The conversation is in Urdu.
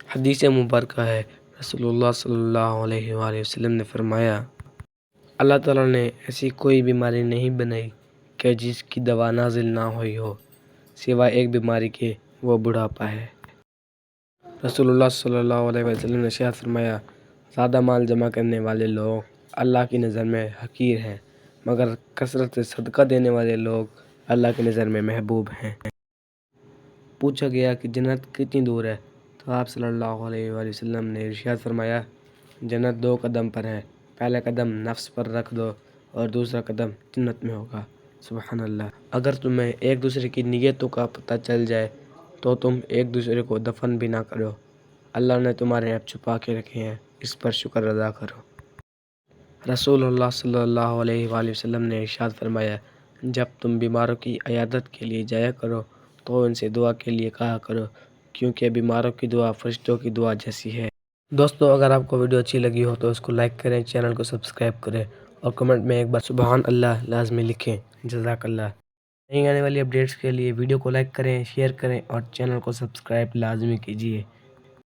حدیث مبارکہ ہے، رسول اللہ صلی اللہ علیہ وآلہ وسلم نے فرمایا، اللہ تعالیٰ نے ایسی کوئی بیماری نہیں بنائی کہ جس کی دوا نازل نہ ہوئی ہو، سوائے ایک بیماری کے، وہ بڑھاپا ہے۔ رسول اللہ صلی اللہ علیہ وسلم نے ارشاد فرمایا، زیادہ مال جمع کرنے والے لوگ اللہ کی نظر میں حقیر ہیں، مگر کثرت سے صدقہ دینے والے لوگ اللہ کی نظر میں محبوب ہیں۔ پوچھا گیا کہ جنت کتنی دور ہے، تو آپ صلی اللہ علیہ وآلہ وسلم نے ارشاد فرمایا، جنت 2 قدم پر ہے، پہلا قدم نفس پر رکھ دو اور دوسرا قدم جنت میں ہوگا۔ سبحان اللہ۔ اگر تمہیں ایک دوسرے کی نیتوں کا پتہ چل جائے تو تم ایک دوسرے کو دفن بھی نہ کرو۔ اللہ نے تمہارے عیب چھپا کے رکھے ہیں، اس پر شکر ادا کرو۔ رسول اللہ صلی اللہ علیہ وآلہ وسلم نے ارشاد فرمایا، جب تم بیماروں کی عیادت کے لیے جایا کرو تو ان سے دعا کے لیے کہا کرو، کیونکہ بیماروں کی دعا فرشتوں کی دعا جیسی ہے۔ دوستو، اگر آپ کو ویڈیو اچھی لگی ہو تو اس کو لائک کریں، چینل کو سبسکرائب کریں اور کمنٹ میں ایک بار سبحان اللہ لازمی لکھیں۔ جزاک اللہ۔ نئی آنے والی اپڈیٹس کے لیے ویڈیو کو لائک کریں، شیئر کریں اور چینل کو سبسکرائب لازمی کیجیے۔